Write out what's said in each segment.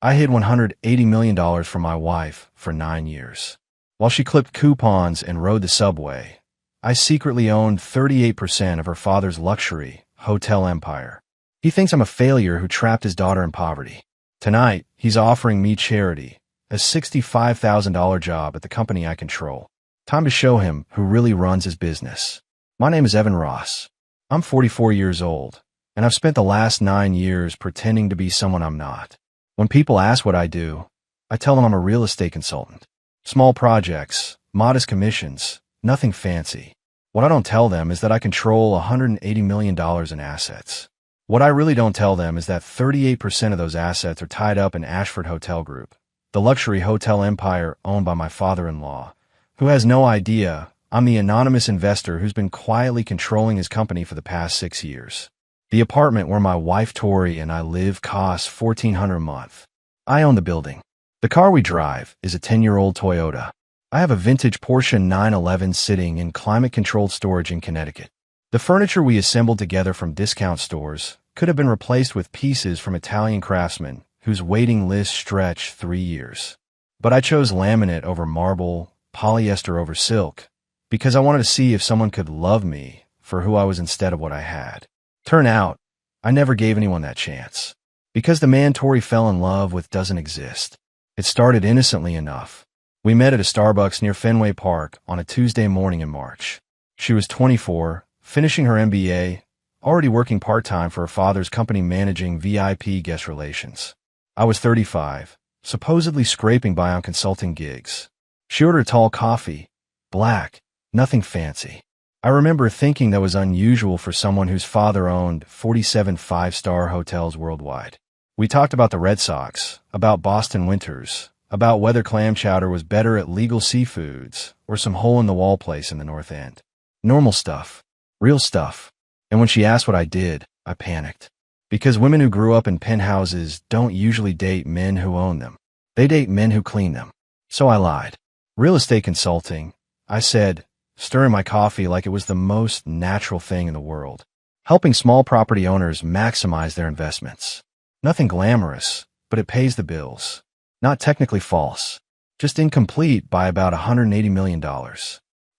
I hid $180 million from my wife for 9 years. While she clipped coupons and rode the subway, I secretly owned 38% of her father's luxury hotel empire. He thinks I'm a failure who trapped his daughter in poverty. Tonight, he's offering me charity, a $65,000 job at the company I control. Time to show him who really runs his business. My name is Evan Ross. I'm 44 years old, and I've spent the last 9 years pretending to be someone I'm not. When people ask what I do, I tell them I'm a real estate consultant. Small projects, modest commissions, nothing fancy. What I don't tell them is that I control $180 million in assets. What I really don't tell them is that 38% of those assets are tied up in Ashford Hotel Group, the luxury hotel empire owned by my father-in-law, who has no idea I'm the anonymous investor who's been quietly controlling his company for the past 6 years. The apartment where my wife Tori and I live costs $1,400 a month. I own the building. The car we drive is a 10-year-old Toyota. I have a vintage Porsche 911 sitting in climate-controlled storage in Connecticut. The furniture we assembled together from discount stores could have been replaced with pieces from Italian craftsmen whose waiting lists stretch 3 years. But I chose laminate over marble, polyester over silk, because I wanted to see if someone could love me for who I was instead of what I had. Turn out, I never gave anyone that chance. Because the man Tori fell in love with doesn't exist. It started innocently enough. We met at a Starbucks near Fenway Park on a Tuesday morning in March. She was 24, finishing her MBA, already working part-time for her father's company managing VIP guest relations. I was 35, supposedly scraping by on consulting gigs. She ordered a tall coffee, black, nothing fancy. I remember thinking that was unusual for someone whose father owned 47 five-star hotels worldwide. We talked about the Red Sox, about Boston winters, about whether clam chowder was better at Legal Seafoods or some hole-in-the-wall place in the North End. Normal stuff. Real stuff. And when she asked what I did, I panicked. Because women who grew up in penthouses don't usually date men who own them. They date men who clean them. So I lied. Real estate consulting, I said, stirring my coffee like it was the most natural thing in the world. Helping small property owners maximize their investments. Nothing glamorous, but it pays the bills. Not technically false, just incomplete by about $180 million.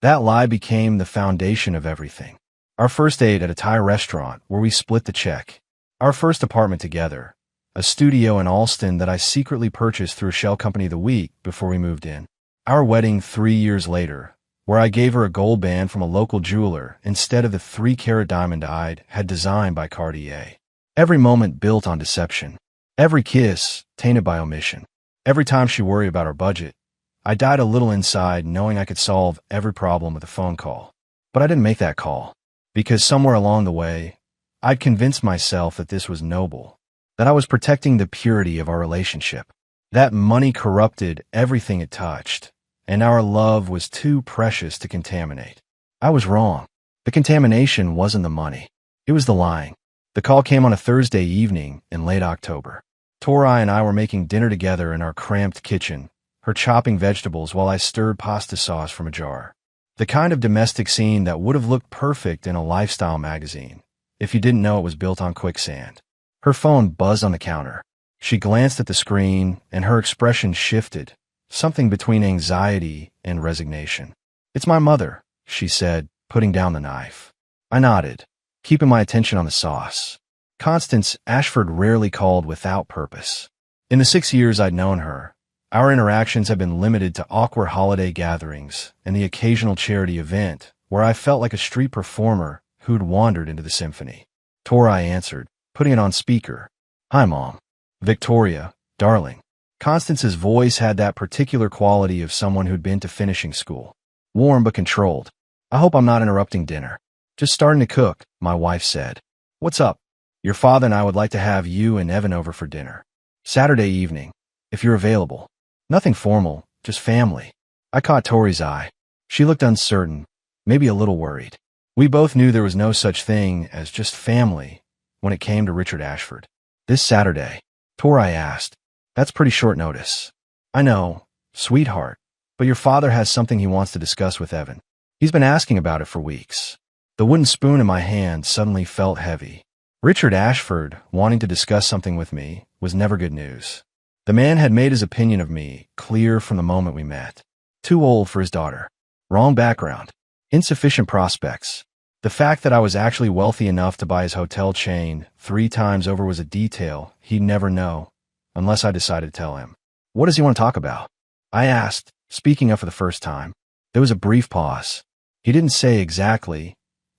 That lie became the foundation of everything. Our first date at a Thai restaurant where we split the check. Our first apartment together, a studio in Alston that I secretly purchased through a shell company the week before we moved in. Our wedding 3 years later, where I gave her a gold band from a local jeweler instead of the 3-carat diamond I'd had designed by Cartier. Every moment built on deception. Every kiss tainted by omission. Every time she worried about our budget, I died a little inside knowing I could solve every problem with a phone call. But I didn't make that call, because somewhere along the way, I'd convinced myself that this was noble, that I was protecting the purity of our relationship, that money corrupted everything it touched, and our love was too precious to contaminate. I was wrong. The contamination wasn't the money. It was the lying. The call came on a Thursday evening in late October. Tori and I were making dinner together in our cramped kitchen, her chopping vegetables while I stirred pasta sauce from a jar. The kind of domestic scene that would have looked perfect in a lifestyle magazine, if you didn't know it was built on quicksand. Her phone buzzed on the counter. She glanced at the screen, and her expression shifted, something between anxiety and resignation. "It's my mother," she said, putting down the knife. I nodded, keeping my attention on the sauce. Constance Ashford rarely called without purpose. In the 6 years I'd known her, our interactions had been limited to awkward holiday gatherings and the occasional charity event where I felt like a street performer who'd wandered into the symphony. Tori answered, putting it on speaker. "Hi, Mom." "Victoria, darling." Constance's voice had that particular quality of someone who'd been to finishing school. Warm but controlled. "I hope I'm not interrupting dinner." "Just starting to cook," my wife said. "What's up?" "Your father and I would like to have you and Evan over for dinner. Saturday evening, if you're available." "Nothing formal, just family." I caught Tori's eye. She looked uncertain, maybe a little worried. We both knew there was no such thing as just family when it came to Richard Ashford. "This Saturday?" Tori asked. "That's pretty short notice." "I know, sweetheart, but your father has something he wants to discuss with Evan. He's been asking about it for weeks." The wooden spoon in my hand suddenly felt heavy. Richard Ashford wanting to discuss something with me was never good news. The man had made his opinion of me clear from the moment we met. Too old for his daughter. Wrong background. Insufficient prospects. The fact that I was actually wealthy enough to buy his hotel chain 3 times over was a detail he'd never know, unless I decided to tell him. What does he want to talk about? I asked, speaking up for the first time. There was a brief pause. He didn't say exactly,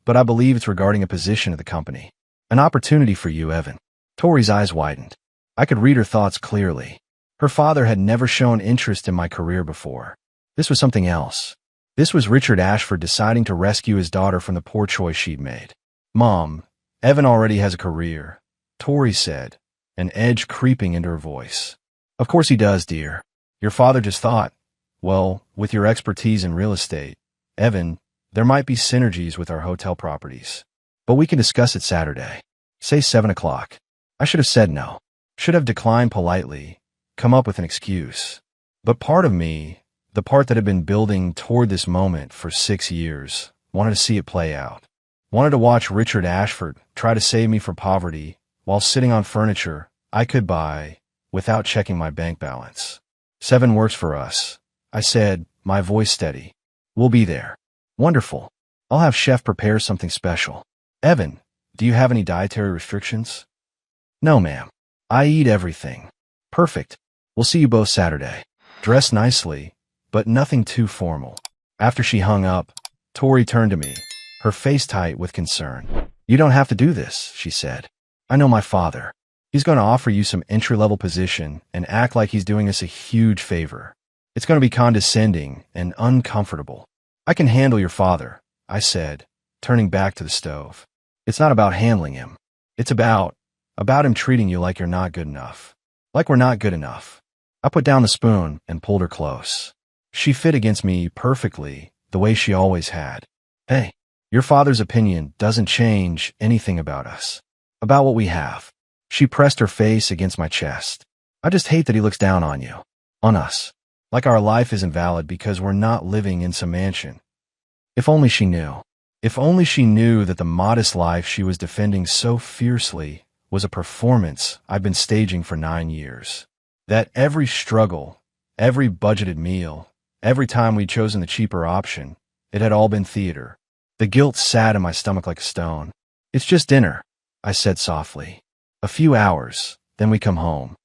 but I believe it's regarding a position at the company. An opportunity for you, Evan. Tori's eyes widened. I could read her thoughts clearly. Her father had never shown interest in my career before. This was something else. This was Richard Ashford deciding to rescue his daughter from the poor choice she'd made. Mom, Evan already has a career, Tori said, an edge creeping into her voice. Of course he does, dear. Your father just thought, well, with your expertise in real estate, Evan, there might be synergies with our hotel properties. But we can discuss it Saturday. Say 7 o'clock. I should have said no. Should have declined politely, come up with an excuse. But part of me, the part that had been building toward this moment for 6 years, wanted to see it play out. Wanted to watch Richard Ashford try to save me from poverty while sitting on furniture I could buy without checking my bank balance. 7 works for us, I said, my voice steady. We'll be there. Wonderful. I'll have Chef prepare something special. Evan, do you have any dietary restrictions? No, ma'am. I eat everything. Perfect. We'll see you both Saturday. Dress nicely, but nothing too formal. After she hung up, Tori turned to me, her face tight with concern. You don't have to do this, she said. I know my father. He's going to offer you some entry-level position and act like he's doing us a huge favor. It's going to be condescending and uncomfortable. I can handle your father, I said, turning back to the stove. It's not about handling him. It's about him treating you like you're not good enough. Like we're not good enough. I put down the spoon and pulled her close. She fit against me perfectly, the way she always had. Hey, your father's opinion doesn't change anything about us. About what we have. She pressed her face against my chest. I just hate that he looks down on you. On us. Like our life isn't valid because we're not living in some mansion. If only she knew. If only she knew that the modest life she was defending so fiercely was a performance I'd been staging for 9 years. That every struggle, every budgeted meal, every time we'd chosen the cheaper option, it had all been theater. The guilt sat in my stomach like a stone. It's just dinner, I said softly. A few hours, then we come home.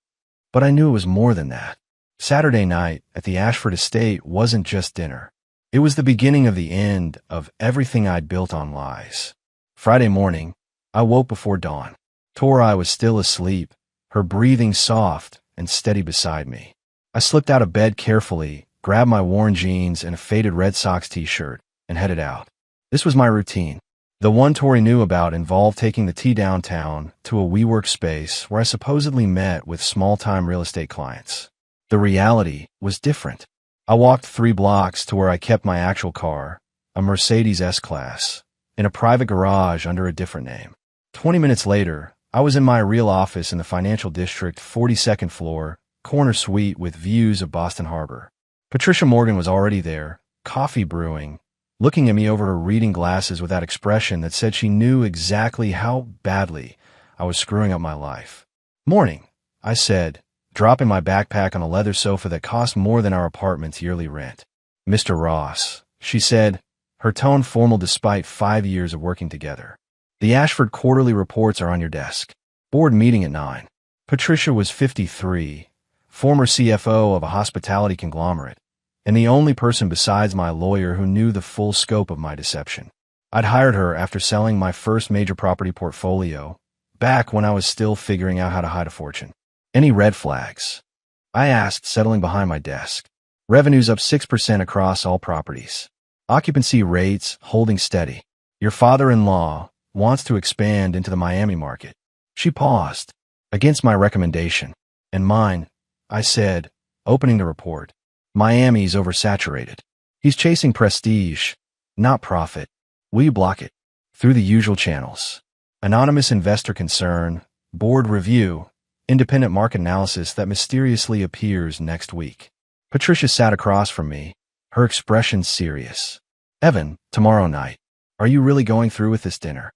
But I knew it was more than that. Saturday night at the Ashford estate wasn't just dinner. It was the beginning of the end of everything I'd built on lies. Friday morning, I woke before dawn. Tori was still asleep, her breathing soft and steady beside me. I slipped out of bed carefully, grabbed my worn jeans and a faded Red Sox t-shirt, and headed out. This was my routine. The one Tori knew about involved taking the T downtown to a WeWork space where I supposedly met with small-time real estate clients. The reality was different. I walked 3 blocks to where I kept my actual car, a Mercedes S-Class, in a private garage under a different name. 20 minutes later, I was in my real office in the financial district, 42nd floor, corner suite with views of Boston Harbor. Patricia Morgan was already there, coffee brewing, looking at me over her reading glasses with that expression that said she knew exactly how badly I was screwing up my life. Morning, I said, dropping my backpack on a leather sofa that cost more than our apartment's yearly rent. Mr. Ross, she said, her tone formal despite 5 years of working together. The Ashford quarterly reports are on your desk. Board meeting at 9. Patricia was 53, former CFO of a hospitality conglomerate, and the only person besides my lawyer who knew the full scope of my deception. I'd hired her after selling my first major property portfolio, back when I was still figuring out how to hide a fortune. Any red flags? I asked, settling behind my desk. Revenues up 6% across all properties. Occupancy rates holding steady. Your father-in-law wants to expand into the Miami market. She paused. Against my recommendation. And mine, I said, opening the report. Miami's oversaturated. He's chasing prestige, not profit. Will you block it? Through the usual channels. Anonymous investor concern, board review, independent market analysis that mysteriously appears next week. Patricia sat across from me, her expression serious. Evan, tomorrow night. Are you really going through with this dinner?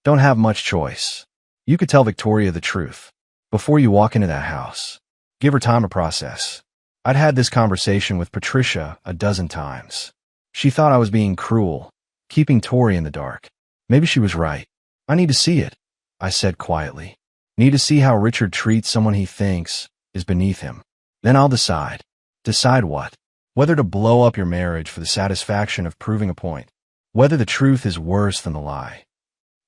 Don't have much choice. You could tell Victoria the truth. Before you walk into that house. Give her time to process. I'd had this conversation with Patricia a dozen times. She thought I was being cruel, keeping Tori in the dark. Maybe she was right. I need to see it, I said quietly. Need to see how Richard treats someone he thinks is beneath him. Then I'll decide. Decide what? Whether to blow up your marriage for the satisfaction of proving a point. Whether the truth is worse than the lie.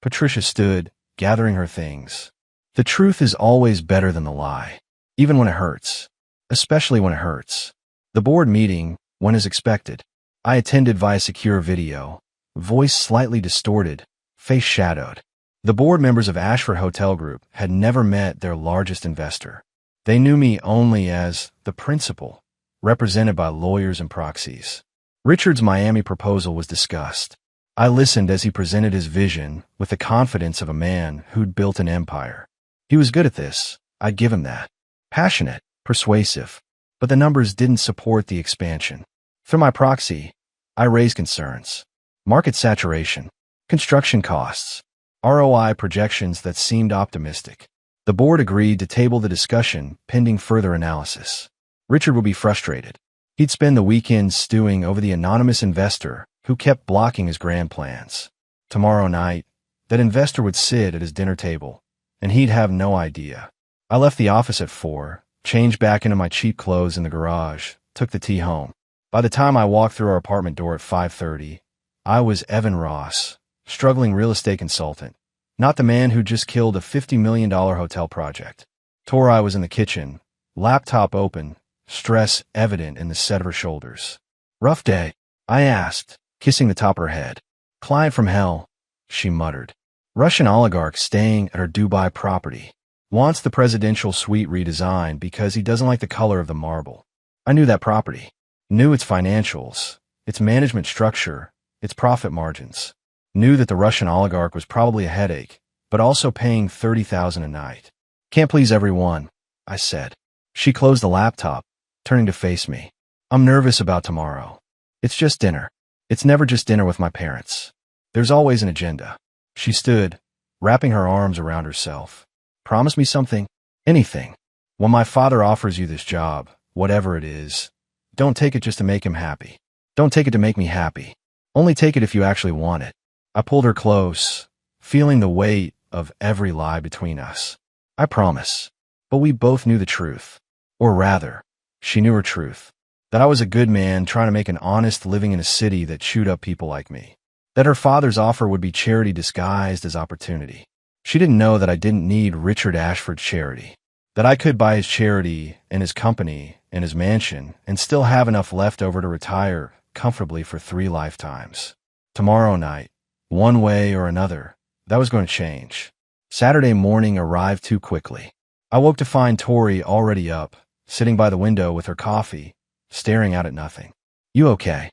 Patricia stood, gathering her things. The truth is always better than the lie, even when it hurts. Especially when it hurts. The board meeting went as expected. I attended via secure video, voice slightly distorted, face shadowed. The board members of Ashford Hotel Group had never met their largest investor. They knew me only as the principal, represented by lawyers and proxies. Richard's Miami proposal was discussed. I listened as he presented his vision with the confidence of a man who'd built an empire. He was good at this, I'd give him that. Passionate, persuasive, but the numbers didn't support the expansion. Through my proxy, I raised concerns. Market saturation, construction costs, ROI projections that seemed optimistic. The board agreed to table the discussion pending further analysis. Richard would be frustrated. He'd spend the weekend stewing over the anonymous investor who kept blocking his grand plans. Tomorrow night, that investor would sit at his dinner table, and he'd have no idea. I left the office at 4, changed back into my cheap clothes in the garage, took the T home. By the time I walked through our apartment door at 5:30, I was Evan Ross, struggling real estate consultant, not the man who just killed a $50 million hotel project. Tori was in the kitchen, laptop open, stress evident in the set of her shoulders. Rough day? I asked, kissing the top of her head. Client from hell, she muttered. Russian oligarch staying at her Dubai property. Wants the presidential suite redesigned because he doesn't like the color of the marble. I knew that property. Knew its financials, its management structure, its profit margins. Knew that the Russian oligarch was probably a headache, but also paying $30,000 a night. Can't please everyone, I said. She closed the laptop, turning to face me. I'm nervous about tomorrow. It's just dinner. It's never just dinner with my parents. There's always an agenda. She stood, wrapping her arms around herself. Promise me something? Anything. When my father offers you this job, whatever it is, don't take it just to make him happy. Don't take it to make me happy. Only take it if you actually want it. I pulled her close, feeling the weight of every lie between us. I promise. But we both knew the truth. Or rather, she knew her truth. That I was a good man trying to make an honest living in a city that chewed up people like me. That her father's offer would be charity disguised as opportunity. She didn't know that I didn't need Richard Ashford's charity. That I could buy his charity and his company and his mansion and still have enough left over to retire comfortably for 3 lifetimes. Tomorrow night, one way or another, that was going to change. Saturday morning arrived too quickly. I woke to find Tori already up, sitting by the window with her coffee, staring out at nothing. You okay?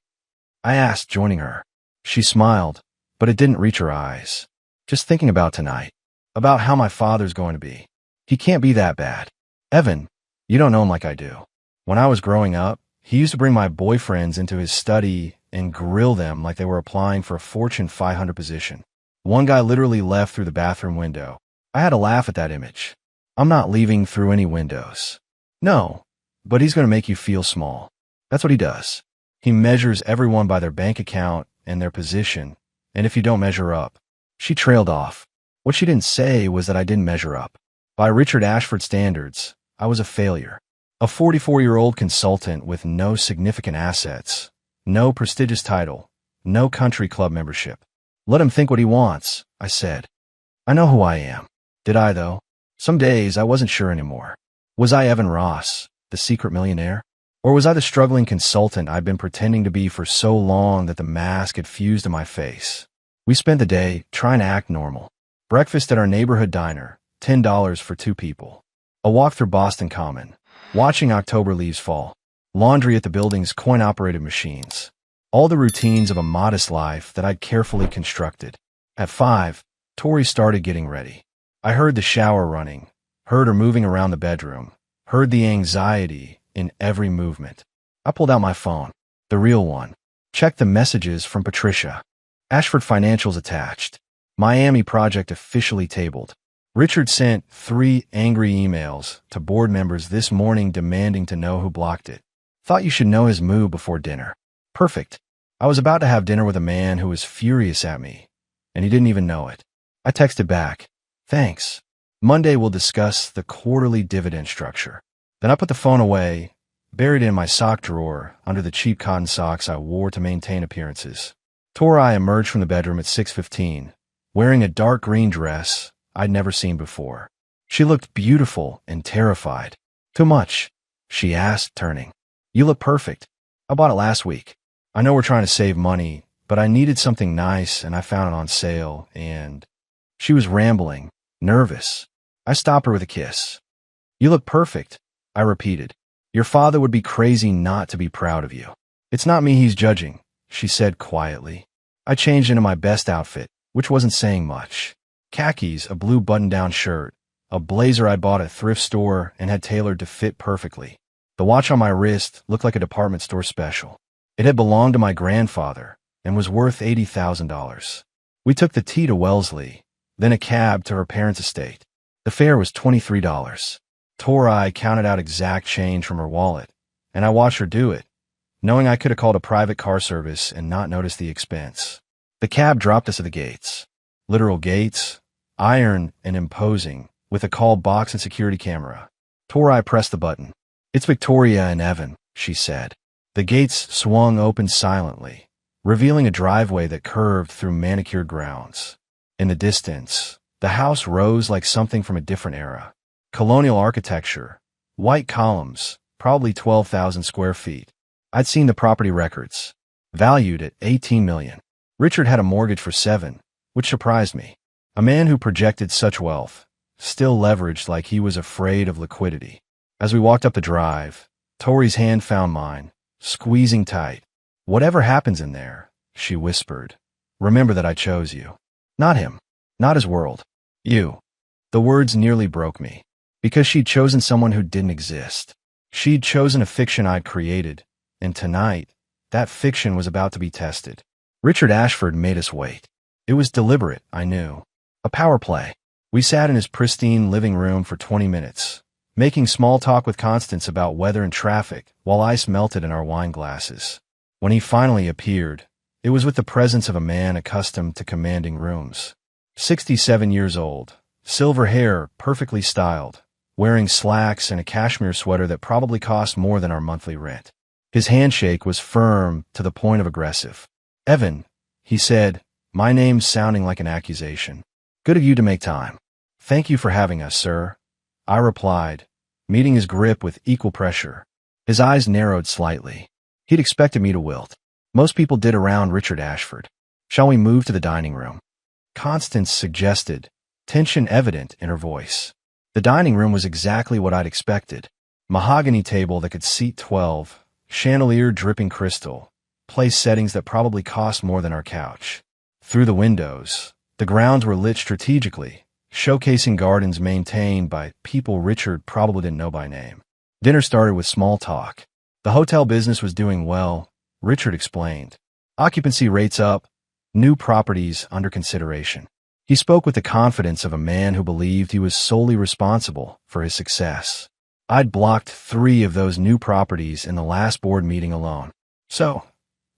I asked, joining her. She smiled, but it didn't reach her eyes. Just thinking about tonight. About how my father's going to be. He can't be that bad. Evan, you don't know him like I do. When I was growing up, he used to bring my boyfriends into his study and grill them like they were applying for a Fortune 500 position. One guy literally left through the bathroom window. I had to laugh at that image. I'm not leaving through any windows. No, but he's going to make you feel small. That's what he does. He measures everyone by their bank account and their position, and if you don't measure up. She trailed off. What she didn't say was that I didn't measure up. By Richard Ashford standards, I was a failure. A 44-year-old consultant with no significant assets, no prestigious title, no country club membership. Let him think what he wants, I said. I know who I am. Did I, though? Some days I wasn't sure anymore. Was I Evan Ross, the secret millionaire? Or was I the struggling consultant I'd been pretending to be for so long that the mask had fused to my face? We spent the day trying to act normal. Breakfast at our neighborhood diner, $10 for 2 people. A walk through Boston Common, watching October leaves fall. Laundry at the building's coin-operated machines. All the routines of a modest life that I'd carefully constructed. At 5, Tori started getting ready. I heard the shower running, heard her moving around the bedroom, heard the anxiety in every movement. I pulled out my phone, the real one, checked the messages from Patricia. Ashford financials attached. Miami project officially tabled. Richard sent 3 angry emails to board members this morning demanding to know who blocked it. Thought you should know his mood before dinner. Perfect. I was about to have dinner with a man who was furious at me, and he didn't even know it. I texted back, thanks. Monday we'll discuss the quarterly dividend structure. Then I put the phone away, buried it in my sock drawer under the cheap cotton socks I wore to maintain appearances. Tori emerged from the bedroom at 6:15, wearing a dark green dress I'd never seen before. She looked beautiful and terrified. Too much? She asked, turning. You look perfect. I bought it last week. I know we're trying to save money, but I needed something nice and I found it on sale and... She was rambling, nervous. I stopped her with a kiss. You look perfect, I repeated. Your father would be crazy not to be proud of you. It's not me he's judging, she said quietly. I changed into my best outfit, which wasn't saying much. Khakis, a blue button-down shirt, a blazer I'd bought at a thrift store and had tailored to fit perfectly. The watch on my wrist looked like a department store special. It had belonged to my grandfather and was worth $80,000. We took the T to Wellesley, then a cab to her parents' estate. The fare was $23. Tori counted out exact change from her wallet, and I watched her do it, knowing I could have called a private car service and not noticed the expense. The cab dropped us at the gates. Literal gates, iron and imposing, with a call box and security camera. Tori pressed the button. It's Victoria and Evan, she said. The gates swung open silently, revealing a driveway that curved through manicured grounds. In the distance, the house rose like something from a different era. Colonial architecture, white columns, probably 12,000 square feet. I'd seen the property records, valued at $18 million. Richard had a mortgage for $7 million, which surprised me. A man who projected such wealth, still leveraged like he was afraid of liquidity. As we walked up the drive, Tori's hand found mine, squeezing tight. Whatever happens in there, she whispered, remember that I chose you. Not him. Not his world. You. The words nearly broke me. Because she'd chosen someone who didn't exist. She'd chosen a fiction I'd created, and tonight, that fiction was about to be tested. Richard Ashford made us wait. It was deliberate, I knew. A power play. We sat in his pristine living room for 20 minutes, making small talk with Constance about weather and traffic while ice melted in our wine glasses. When he finally appeared, it was with the presence of a man accustomed to commanding rooms. 67 years old, silver hair perfectly styled, wearing slacks and a cashmere sweater that probably cost more than our monthly rent. His handshake was firm to the point of aggressive. Evan, he said, my name sounding like an accusation. Good of you to make time. Thank you for having us, sir. I replied, meeting his grip with equal pressure. His eyes narrowed slightly. He'd expected me to wilt. Most people did around Richard Ashford. Shall we move to the dining room? Constance suggested, tension evident in her voice. The dining room was exactly what I'd expected. Mahogany table that could seat 12, chandelier dripping crystal, place settings that probably cost more than our couch. Through the windows, the grounds were lit strategically, showcasing gardens maintained by people Richard probably didn't know by name. Dinner started with small talk. The hotel business was doing well, Richard explained. Occupancy rates up, new properties under consideration. He spoke with the confidence of a man who believed he was solely responsible for his success. I'd blocked 3 of those new properties in the last board meeting alone. So,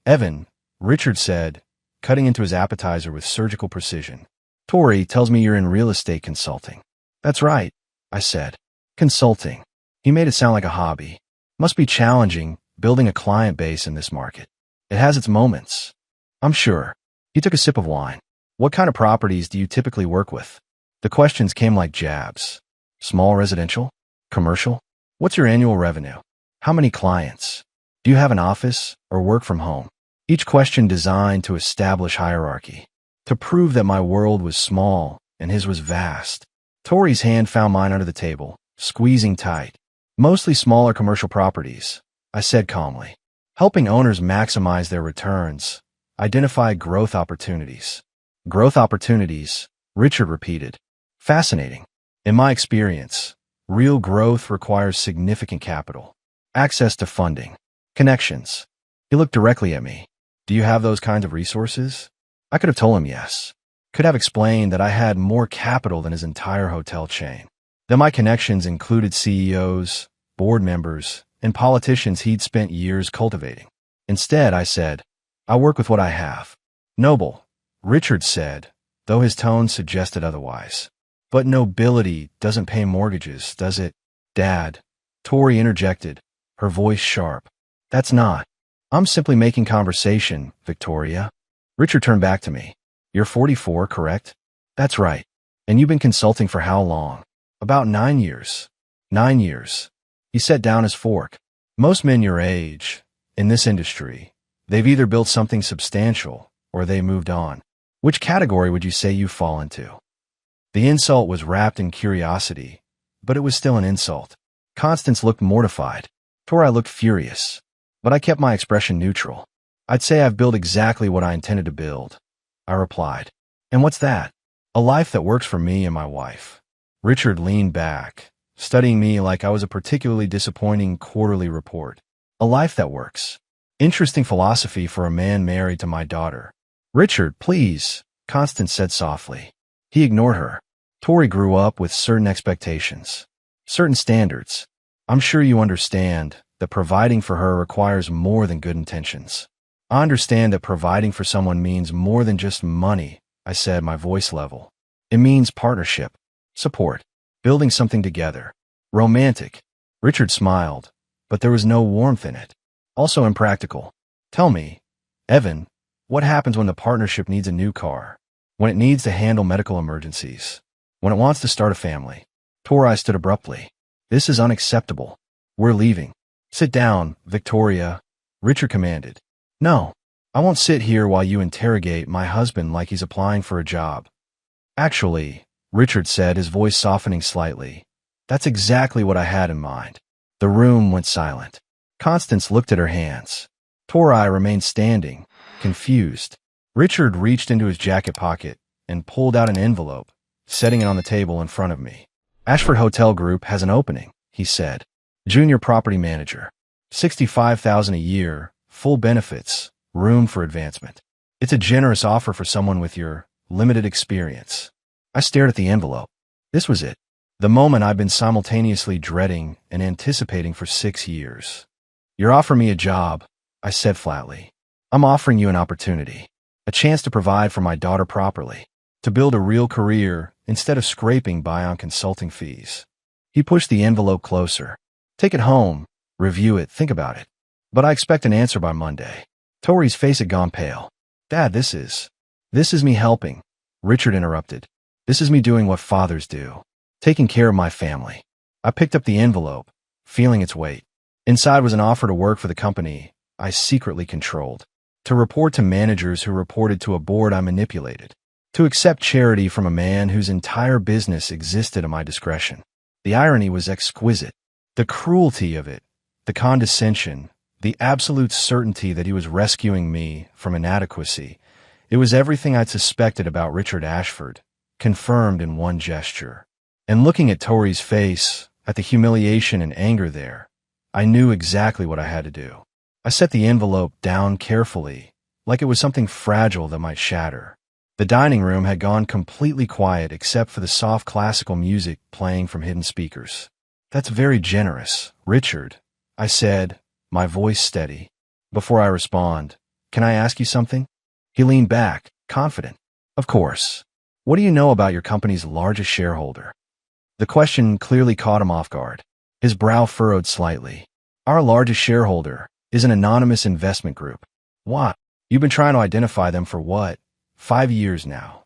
Evan, Richard said, cutting into his appetizer with surgical precision. Tori tells me you're in real estate consulting. That's right, I said. Consulting. He made it sound like a hobby. Must be challenging, building a client base in this market. It has its moments. I'm sure. He took a sip of wine. What kind of properties do you typically work with? The questions came like jabs. Small residential? Commercial? What's your annual revenue? How many clients? Do you have an office or work from home? Each question designed to establish hierarchy, to prove that my world was small and his was vast. Tori's hand found mine under the table, squeezing tight. Mostly smaller commercial properties, I said calmly. Helping owners maximize their returns, identify growth opportunities. Growth opportunities, Richard repeated. Fascinating. In my experience, real growth requires significant capital, access to funding, connections. He looked directly at me. Do you have those kinds of resources? I could have told him yes. could have explained that I had more capital than his entire hotel chain. That my connections included CEOs, board members, and politicians he'd spent years cultivating. Instead, I said, I work with what I have. Noble, Richard said, though his tone suggested otherwise. But nobility doesn't pay mortgages, does it? Dad, Tori interjected, her voice sharp. That's not. I'm simply making conversation, Victoria. Richard turned back to me. You're 44, correct? That's right. And you've been consulting for how long? About 9 years. 9 years. He set down his fork. Most men your age, in this industry, they've either built something substantial or they moved on. Which category would you say you fall into? The insult was wrapped in curiosity, but it was still an insult. Constance looked mortified. Tori looked furious. But I kept my expression neutral. I'd say I've built exactly what I intended to build, I replied. And what's that? A life that works for me and my wife. Richard leaned back, studying me like I was a particularly disappointing quarterly report. A life that works. Interesting philosophy for a man married to my daughter. Richard, please, Constance said softly. He ignored her. Tori grew up with certain expectations, certain standards. I'm sure you understand that providing for her requires more than good intentions. I understand that providing for someone means more than just money, I said, my voice level. It means partnership, support, building something together. Romantic. Richard smiled, but there was no warmth in it. Also impractical. Tell me, Evan, what happens when the partnership needs a new car? When it needs to handle medical emergencies? When it wants to start a family? Tori stood abruptly. This is unacceptable. We're leaving. Sit down, Victoria, Richard commanded. No, I won't sit here while you interrogate my husband like he's applying for a job. Actually, Richard said, his voice softening slightly, that's exactly what I had in mind. The room went silent. Constance looked at her hands. Tori remained standing, confused. Richard reached into his jacket pocket and pulled out an envelope, setting it on the table in front of me. Ashford Hotel Group has an opening, he said. Junior property manager. $65,000 a year, full benefits, room for advancement. It's a generous offer for someone with your limited experience. I stared at the envelope. This was it. The moment I've been simultaneously dreading and anticipating for 6 years. You're offering me a job, I said flatly. I'm offering you an opportunity. A chance to provide for my daughter properly. To build a real career instead of scraping by on consulting fees. He pushed the envelope closer. Take it home, review it, think about it. But I expect an answer by Monday. Tori's face had gone pale. Dad, this is me helping. Richard interrupted. This is me doing what fathers do. Taking care of my family. I picked up the envelope, feeling its weight. Inside was an offer to work for the company I secretly controlled. To report to managers who reported to a board I manipulated. To accept charity from a man whose entire business existed at my discretion. The irony was exquisite. The cruelty of it, the condescension, the absolute certainty that he was rescuing me from inadequacy. It was everything I'd suspected about Richard Ashford, confirmed in one gesture. And looking at Tori's face, at the humiliation and anger there, I knew exactly what I had to do. I set the envelope down carefully, like it was something fragile that might shatter. The dining room had gone completely quiet except for the soft classical music playing from hidden speakers. That's very generous, Richard, I said, my voice steady. Before I respond, can I ask you something? He leaned back, confident. Of course. What do you know about your company's largest shareholder? The question clearly caught him off guard. His brow furrowed slightly. Our largest shareholder is an anonymous investment group. What? You've been trying to identify them for what? 5 years now.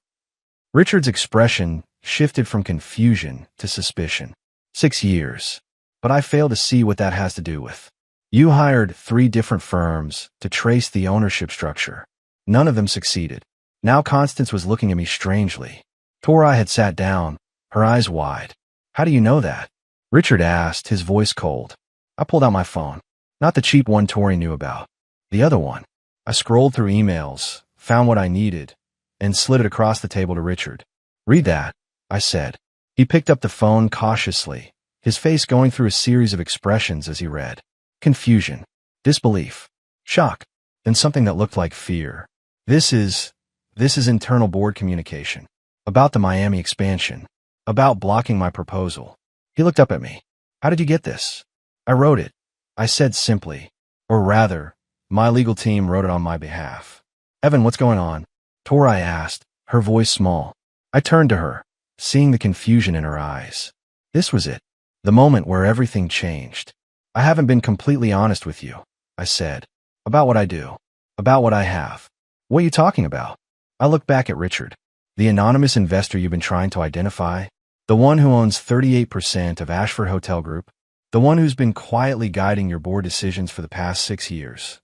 Richard's expression shifted from confusion to suspicion. 6 years. But I fail to see what that has to do with. You hired 3 different firms to trace the ownership structure. None of them succeeded. Now Constance was looking at me strangely. Tori had sat down, her eyes wide. How do you know that? Richard asked, his voice cold. I pulled out my phone. Not the cheap one Tori knew about. The other one. I scrolled through emails, found what I needed, and slid it across the table to Richard. Read that, I said. He picked up the phone cautiously, his face going through a series of expressions as he read. Confusion, disbelief, shock, then something that looked like fear. This is This is internal board communication. About the Miami expansion. About blocking my proposal. He looked up at me. How did you get this? I wrote it. I said simply. Or rather, my legal team wrote it on my behalf. Evan, what's going on? Tori asked, her voice small. I turned to her, seeing the confusion in her eyes. This was it. The moment where everything changed. I haven't been completely honest with you, I said. About what I do. About what I have. What are you talking about? I looked back at Richard. The anonymous investor you've been trying to identify? The one who owns 38% of Ashford Hotel Group? The one who's been quietly guiding your board decisions for the past 6 years?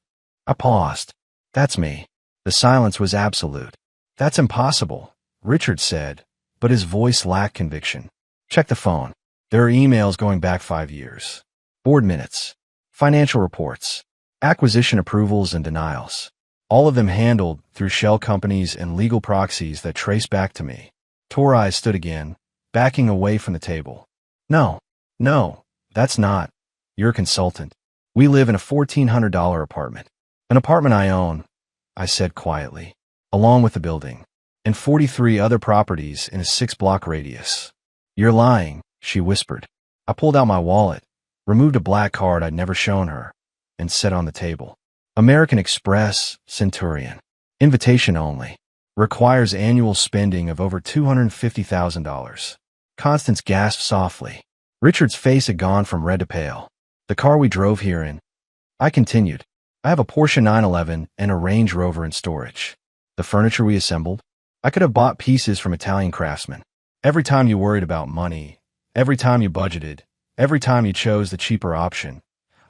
I paused. That's me. The silence was absolute. That's impossible, Richard said, but his voice lacked conviction. Check the phone. There are emails going back 5 years. Board minutes. Financial reports. Acquisition approvals and denials. All of them handled through shell companies and legal proxies that trace back to me. Tori stood again, backing away from the table. No, that's not. You're a consultant. We live in a $1,400 apartment. An apartment I own, I said quietly, along with the building, and 43 other properties in a 6-block radius. You're lying, she whispered. I pulled out my wallet, removed a black card I'd never shown her, and set on the table. American Express, Centurion. Invitation only. Requires annual spending of over $250,000. Constance gasped softly. Richard's face had gone from red to pale. The car we drove here in. I continued. I have a Porsche 911 and a Range Rover in storage. The furniture we assembled. I could have bought pieces from Italian craftsmen. Every time you worried about money, every time you budgeted, every time you chose the cheaper option,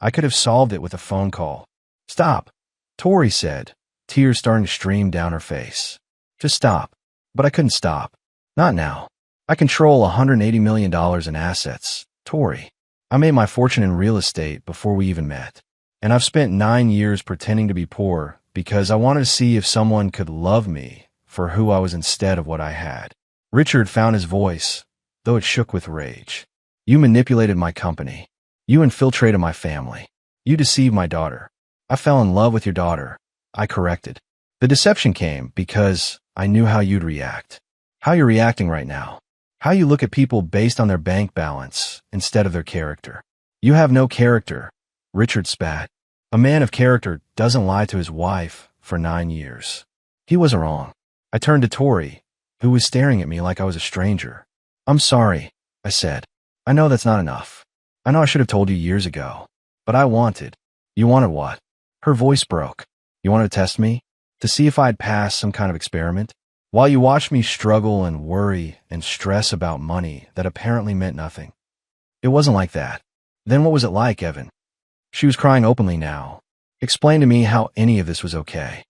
I could have solved it with a phone call. Stop, Tori said, tears starting to stream down her face. Just stop. But I couldn't stop. Not now. I control $180 million in assets, Tori. I made my fortune in real estate before we even met. And I've spent 9 years pretending to be poor because I wanted to see if someone could love me for who I was instead of what I had. Richard found his voice, though it shook with rage. You manipulated my company. You infiltrated my family. You deceived my daughter. I fell in love with your daughter. I corrected. The deception came because I knew how you'd react. How you're reacting right now. How you look at people based on their bank balance instead of their character. You have no character, Richard spat. A man of character doesn't lie to his wife for 9 years. He wasn't wrong. I turned to Tori, who was staring at me like I was a stranger. I'm sorry, I said. I know that's not enough. I know I should have told you years ago. But I wanted. You wanted what? Her voice broke. You wanted to test me? To see if I'd pass some kind of experiment? While you watched me struggle and worry and stress about money that apparently meant nothing. It wasn't like that. Then what was it like, Evan? She was crying openly now. Explain to me how any of this was okay.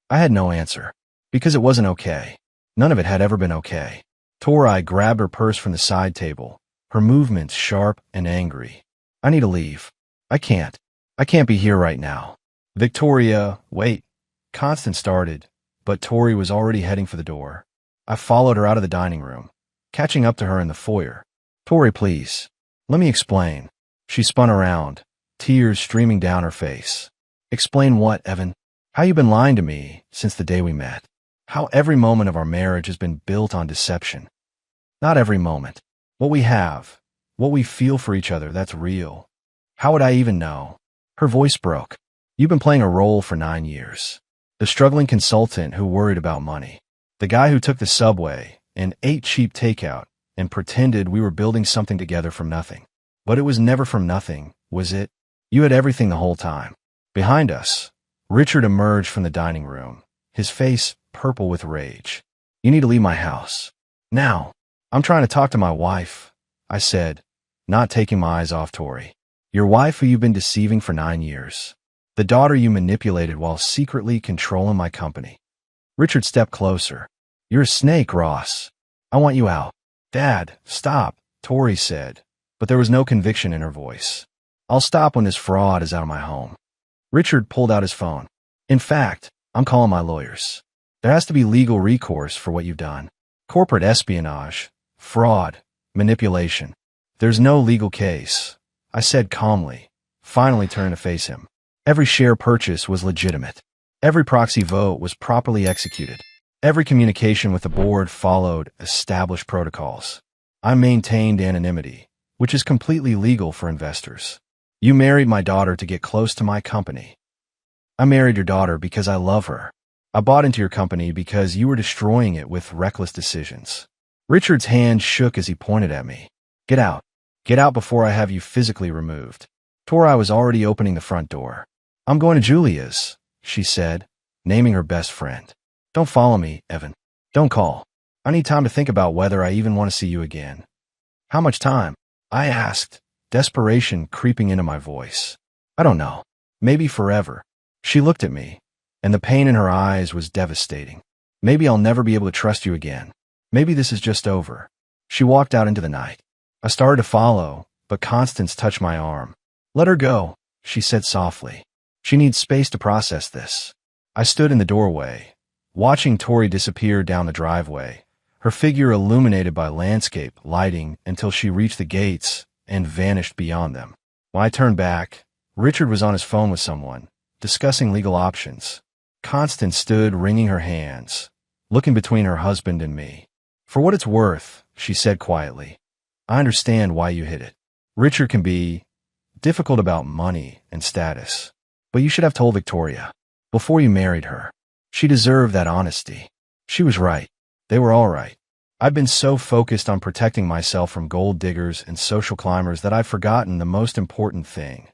I had no answer. Because it wasn't okay. None of it had ever been okay. Tori grabbed her purse from the side table, her movements sharp and angry. I need to leave. I can't be here right now. Victoria, wait. Constance started, but Tori was already heading for the door. I followed her out of the dining room, catching up to her in the foyer. Tori, please. Let me explain. She spun around, tears streaming down her face. Explain what, Evan? How you've been lying to me since the day we met. How every moment of our marriage has been built on deception. Not every moment. What we have, what we feel for each other, that's real. How would I even know? Her voice broke. You've been playing a role for 9 years. The struggling consultant who worried about money. The guy who took the subway and ate cheap takeout and pretended we were building something together from nothing. But it was never from nothing, was it? You had everything the whole time. Behind us, Richard emerged from the dining room, his face purple with rage. You need to leave my house. Now. I'm trying to talk to my wife, I said, not taking my eyes off Tori. Your wife who you've been deceiving for 9 years. The daughter you manipulated while secretly controlling my company. Richard stepped closer. You're a snake, Ross. I want you out. Dad, stop, Tori said, but there was no conviction in her voice. I'll stop when this fraud is out of my home. Richard pulled out his phone. In fact, I'm calling my lawyers. There has to be legal recourse for what you've done. Corporate espionage, fraud, manipulation. There's no legal case, I said calmly, finally turning to face him. Every share purchase was legitimate. Every proxy vote was properly executed. Every communication with the board followed established protocols. I maintained anonymity, which is completely legal for investors. You married my daughter to get close to my company. I married your daughter because I love her. I bought into your company because you were destroying it with reckless decisions. Richard's hand shook as he pointed at me. Get out. Get out before I have you physically removed. Tori was already opening the front door. I'm going to Julia's, she said, naming her best friend. Don't follow me, Evan. Don't call. I need time to think about whether I even want to see you again. How much time? I asked, desperation creeping into my voice. I don't know. Maybe forever. She looked at me, and the pain in her eyes was devastating. Maybe I'll never be able to trust you again. Maybe this is just over. She walked out into the night. I started to follow, but Constance touched my arm. Let her go, she said softly. She needs space to process this. I stood in the doorway, watching Tori disappear down the driveway, her figure illuminated by landscape lighting until she reached the gates and vanished beyond them. When I turned back, Richard was on his phone with someone, discussing legal options. Constance stood wringing her hands, looking between her husband and me. For what it's worth, she said quietly, I understand why you hid it. Richard can be difficult about money and status, but you should have told Victoria before you married her. She deserved that honesty. She was right. They were all right. I've been so focused on protecting myself from gold diggers and social climbers that I've forgotten the most important thing.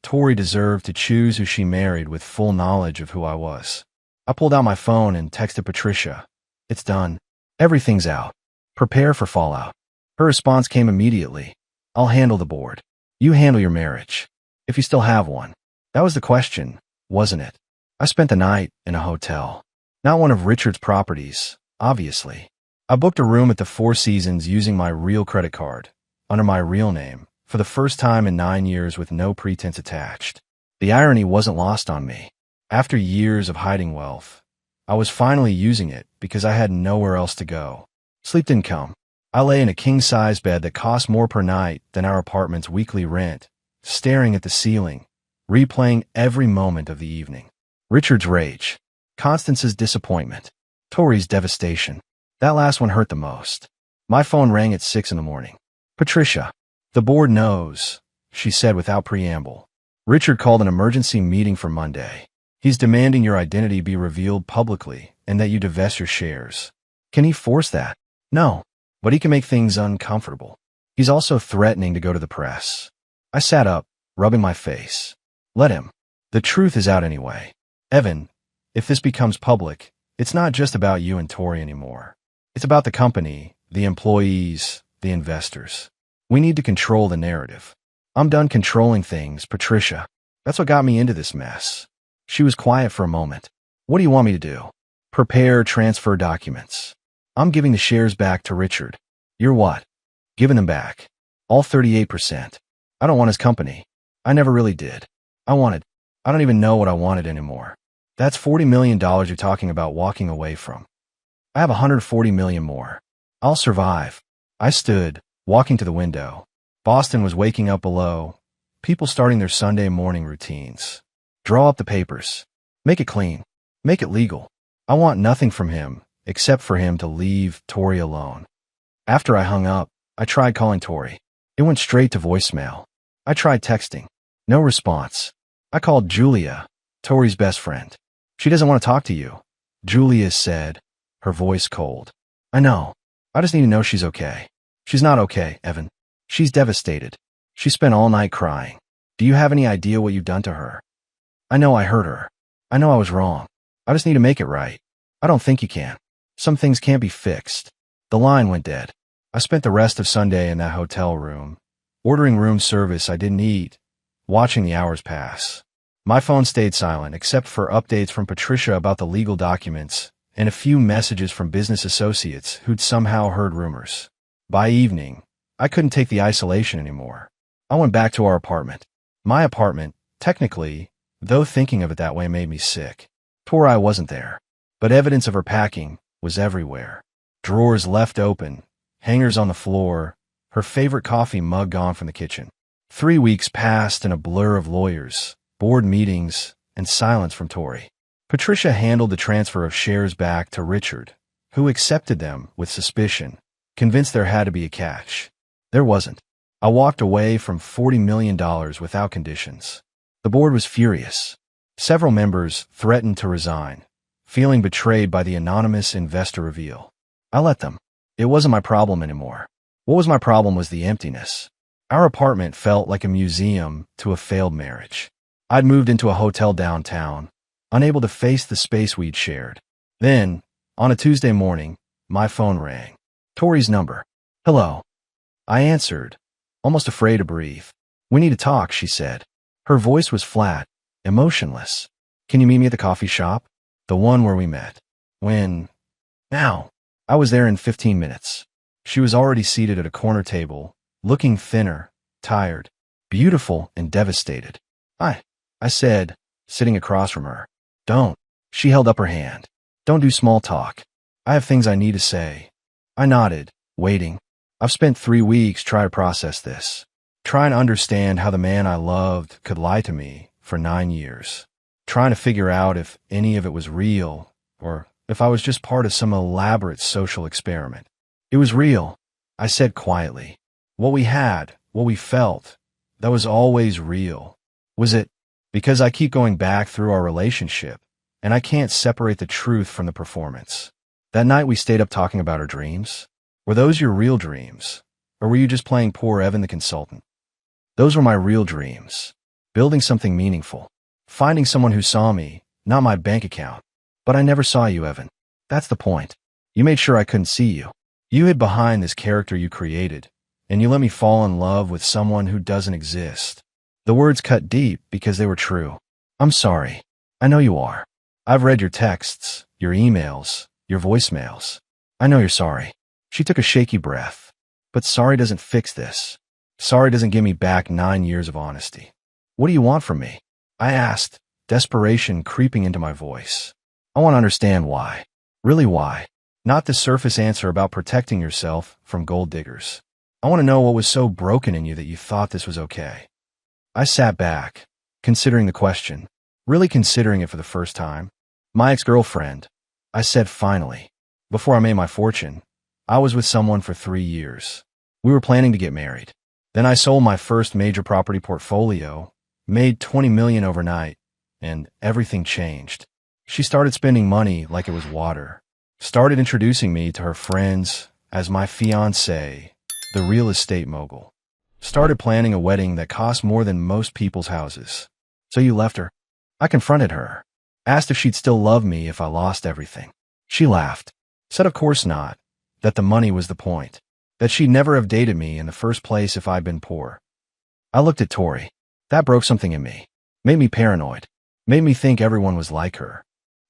Tori deserved to choose who she married with full knowledge of who I was. I pulled out my phone and texted Patricia. It's done. Everything's out. Prepare for fallout. Her response came immediately. I'll handle the board. You handle your marriage. If you still have one. That was the question, wasn't it? I spent the night in a hotel. Not one of Richard's properties, obviously. I booked a room at the Four Seasons using my real credit card, under my real name, for the first time in 9 years with no pretense attached. The irony wasn't lost on me. After years of hiding wealth, I was finally using it because I had nowhere else to go. Sleep didn't come. I lay in a king-size bed that cost more per night than our apartment's weekly rent, staring at the ceiling, replaying every moment of the evening. Richard's rage, Constance's disappointment, Tori's devastation. That last one hurt the most. My phone rang at 6 in the morning. Patricia, the board knows, she said without preamble. Richard called an emergency meeting for Monday. He's demanding your identity be revealed publicly and that you divest your shares. Can he force that? No. But he can make things uncomfortable. He's also threatening to go to the press. I sat up, rubbing my face. Let him. The truth is out anyway. Evan, if this becomes public, it's not just about you and Tori anymore. It's about the company, the employees, the investors. We need to control the narrative. I'm done controlling things, Patricia. That's what got me into this mess. She was quiet for a moment. What do you want me to do? Prepare transfer documents. I'm giving the shares back to Richard. You're what? Giving them back. All 38%. I don't want his company. I never really did. I don't even know what I wanted anymore. That's $40 million you're talking about walking away from. I have $140 million more. I'll survive. I stood, walking to the window. Boston was waking up below, people starting their Sunday morning routines. Draw up the papers. Make it clean. Make it legal. I want nothing from him, except for him to leave Tori alone. After I hung up, I tried calling Tori. It went straight to voicemail. I tried texting. No response. I called Julia, Tori's best friend. She doesn't want to talk to you, Julia said, her voice cold. I know. I just need to know she's okay. She's not okay, Evan. She's devastated. She spent all night crying. Do you have any idea what you've done to her? I know I hurt her. I know I was wrong. I just need to make it right. I don't think you can. Some things can't be fixed. The line went dead. I spent the rest of Sunday in that hotel room, ordering room service I didn't eat, watching the hours pass. My phone stayed silent except for updates from Patricia about the legal documents and a few messages from business associates who'd somehow heard rumors. By evening, I couldn't take the isolation anymore. I went back to our apartment. My apartment, technically, though thinking of it that way made me sick. Tori wasn't there, but evidence of her packing was everywhere. Drawers left open, hangers on the floor, her favorite coffee mug gone from the kitchen. 3 weeks passed in a blur of lawyers, board meetings, and silence from Tori. Patricia handled the transfer of shares back to Richard, who accepted them with suspicion, convinced there had to be a catch. There wasn't. I walked away from $40 million without conditions. The board was furious. Several members threatened to resign, feeling betrayed by the anonymous investor reveal. I let them. It wasn't my problem anymore. What was my problem was the emptiness. Our apartment felt like a museum to a failed marriage. I'd moved into a hotel downtown, unable to face the space we'd shared. Then, on a Tuesday morning, my phone rang. Tori's number. Hello. I answered, almost afraid to breathe. We need to talk, she said. Her voice was flat, emotionless. Can you meet me at the coffee shop? The one where we met. When? Now. I was there in 15 minutes. She was already seated at a corner table, looking thinner, tired, beautiful, and devastated. I said, sitting across from her. Don't. She held up her hand. Don't do small talk. I have things I need to say. I nodded, waiting. I've spent 3 weeks trying to process this, trying to understand how the man I loved could lie to me for 9 years, trying to figure out if any of it was real or if I was just part of some elaborate social experiment. It was real, I said quietly. What we had, what we felt, that was always real. Was it? Because I keep going back through our relationship, and I can't separate the truth from the performance. That night we stayed up talking about our dreams. Were those your real dreams? Or were you just playing poor Evan the consultant? Those were my real dreams. Building something meaningful. Finding someone who saw me, not my bank account. But I never saw you, Evan. That's the point. You made sure I couldn't see you. You hid behind this character you created, and you let me fall in love with someone who doesn't exist. The words cut deep because they were true. I'm sorry. I know you are. I've read your texts, your emails, your voicemails. I know you're sorry. She took a shaky breath. But sorry doesn't fix this. Sorry doesn't give me back 9 years of honesty. What do you want from me? I asked, desperation creeping into my voice. I want to understand why. Really why. Not the surface answer about protecting yourself from gold diggers. I want to know what was so broken in you that you thought this was okay. I sat back, considering the question, really considering it for the first time. My ex-girlfriend, I said finally. Before I made my fortune, I was with someone for 3 years. We were planning to get married. Then I sold my first major property portfolio, made $20 million overnight, and everything changed. She started spending money like it was water. Started introducing me to her friends as my fiancé, the real estate mogul. Started planning a wedding that cost more than most people's houses. So you left her? I confronted her. Asked if she'd still love me if I lost everything. She laughed. Said of course not. That the money was the point. That she'd never have dated me in the first place if I'd been poor. I looked at Tori. That broke something in me. Made me paranoid. Made me think everyone was like her.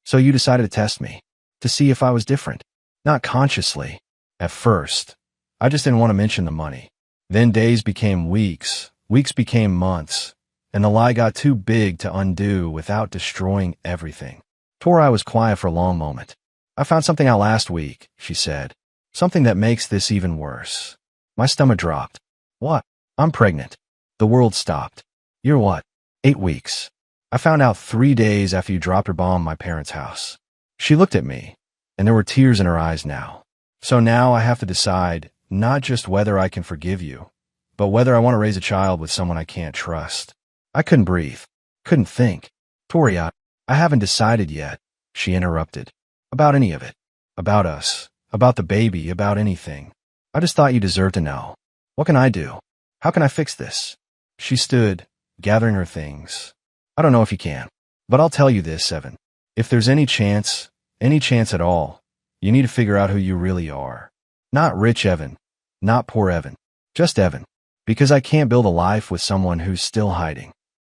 So you decided to test me. To see if I was different. Not consciously. At first. I just didn't want to mention the money. Then days became weeks. Weeks became months. And the lie got too big to undo without destroying everything. Tori was quiet for a long moment. I found something out last week, she said. Something that makes this even worse. My stomach dropped. What? I'm pregnant. The world stopped. You're what? 8 weeks. I found out 3 days after you dropped her bomb in my parents' house. She looked at me, and there were tears in her eyes now. So now I have to decide not just whether I can forgive you, but whether I want to raise a child with someone I can't trust. I couldn't breathe. Couldn't think. Tori, I haven't decided yet, she interrupted. About any of it. About us. About the baby. About anything. I just thought you deserved to know. What can I do? How can I fix this? She stood, gathering her things. I don't know if you can, but I'll tell you this, Evan. If there's any chance at all, you need to figure out who you really are. Not rich Evan. Not poor Evan. Just Evan. Because I can't build a life with someone who's still hiding.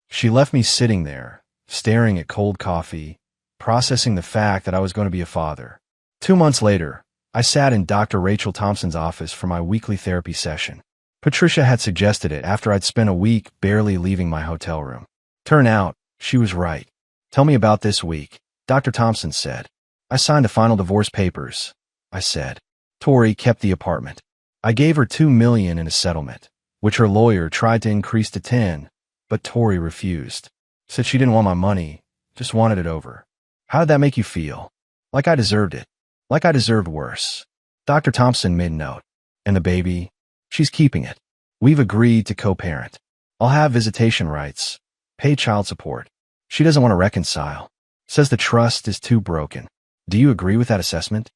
She left me sitting there, staring at cold coffee, processing the fact that I was going to be a father. 2 months later, I sat in Dr. Rachel Thompson's office for my weekly therapy session. Patricia had suggested it after I'd spent a week barely leaving my hotel room. Turn out, she was right. Tell me about this week, Dr. Thompson said. I signed the final divorce papers, I said. Tori kept the apartment. I gave her $2 million in a settlement, which her lawyer tried to increase to 10, but Tori refused. Said she didn't want my money, just wanted it over. How did that make you feel? Like I deserved it. Like I deserved worse. Dr. Thompson made note. And the baby? She's keeping it. We've agreed to co-parent. I'll have visitation rights. Pay child support. She doesn't want to reconcile. Says the trust is too broken. Do you agree with that assessment?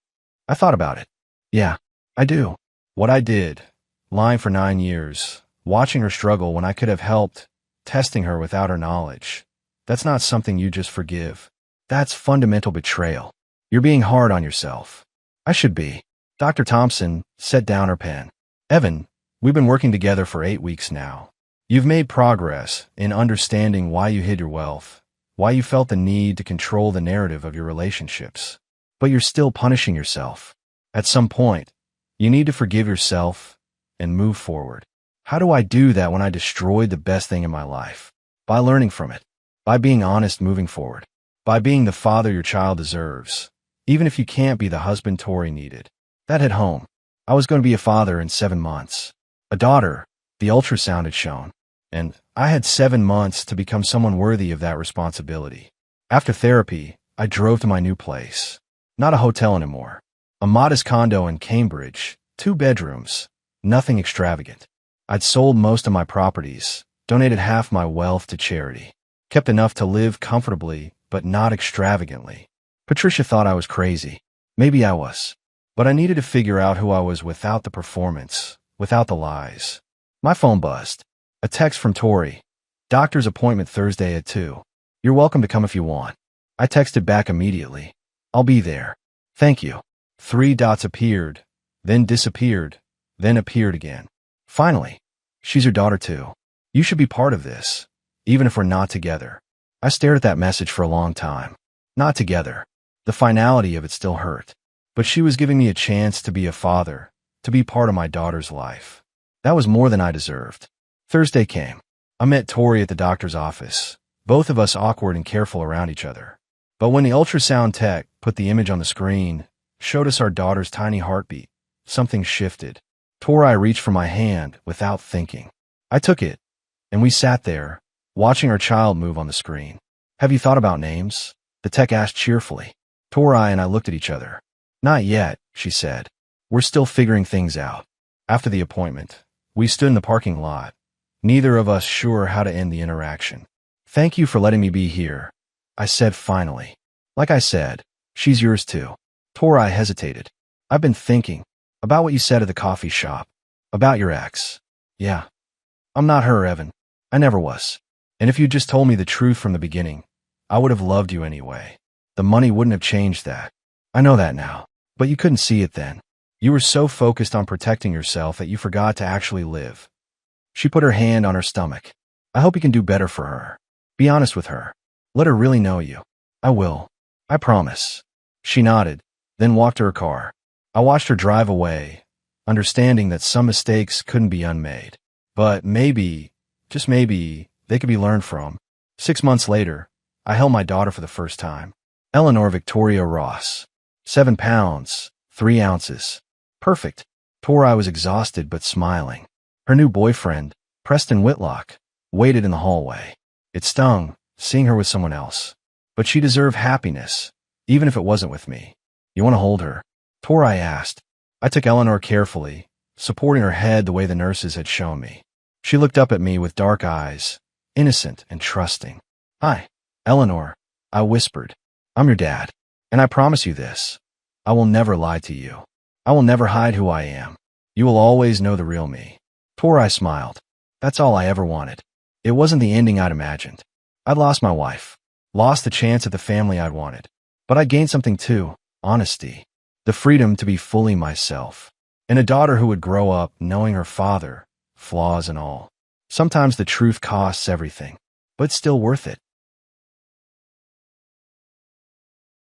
I thought about it. Yeah, I do. What I did, lying for 9 years, watching her struggle when I could have helped, testing her without her knowledge. That's not something you just forgive. That's fundamental betrayal. You're being hard on yourself. I should be. Dr. Thompson set down her pen. Evan, we've been working together for 8 weeks now. You've made progress in understanding why you hid your wealth, why you felt the need to control the narrative of your relationships. But you're still punishing yourself. At some point, you need to forgive yourself and move forward. How do I do that when I destroyed the best thing in my life? By learning from it. By being honest moving forward. By being the father your child deserves, even if you can't be the husband Tori needed. That hit home. I was going to be a father in 7 months. A daughter, the ultrasound had shown. And I had 7 months to become someone worthy of that responsibility. After therapy, I drove to my new place. Not a hotel anymore. A modest condo in Cambridge, 2 bedrooms, nothing extravagant. I'd sold most of my properties, donated half my wealth to charity, kept enough to live comfortably, but not extravagantly. Patricia thought I was crazy. Maybe I was. But I needed to figure out who I was without the performance, without the lies. My phone buzzed. A text from Tori. Doctor's appointment Thursday at 2. You're welcome to come if you want. I texted back immediately. I'll be there. Thank you. 3 dots appeared, then disappeared, then appeared again. Finally, she's your daughter too. You should be part of this, even if we're not together. I stared at that message for a long time. Not together. The finality of it still hurt. But she was giving me a chance to be a father, to be part of my daughter's life. That was more than I deserved. Thursday came. I met Tori at the doctor's office, both of us awkward and careful around each other. But when the ultrasound tech put the image on the screen, showed us our daughter's tiny heartbeat, something shifted. Tori reached for my hand without thinking. I took it, and we sat there, watching our child move on the screen. Have you thought about names? The tech asked cheerfully. Tori and I looked at each other. Not yet, she said. We're still figuring things out. After the appointment, we stood in the parking lot, neither of us sure how to end the interaction. Thank you for letting me be here, I said finally. Like I said, she's yours too. Tori hesitated. I've been thinking about what you said at the coffee shop, about your ex. Yeah. I'm not her, Evan. I never was. And if you just told me the truth from the beginning, I would have loved you anyway. The money wouldn't have changed that. I know that now. But you couldn't see it then. You were so focused on protecting yourself that you forgot to actually live. She put her hand on her stomach. I hope you can do better for her. Be honest with her. Let her really know you. I will. I promise. She nodded, then walked to her car. I watched her drive away, understanding that some mistakes couldn't be unmade. But maybe, just maybe, they could be learned from. 6 months later, I held my daughter for the first time. Eleanor Victoria Ross. 7 pounds, 3 ounces. Perfect. Tori was exhausted but smiling. Her new boyfriend, Preston Whitlock, waited in the hallway. It stung, seeing her with someone else. But she deserved happiness, even if it wasn't with me. You want to hold her? Tori asked. I took Eleanor carefully, supporting her head the way the nurses had shown me. She looked up at me with dark eyes, innocent and trusting. Hi, Eleanor, I whispered. I'm your dad. And I promise you this. I will never lie to you. I will never hide who I am. You will always know the real me. Tori smiled. That's all I ever wanted. It wasn't the ending I'd imagined. I'd lost my wife. Lost the chance at the family I'd wanted. But I gained something too. Honesty. The freedom to be fully myself. And a daughter who would grow up knowing her father, flaws and all. Sometimes the truth costs everything. But still worth it.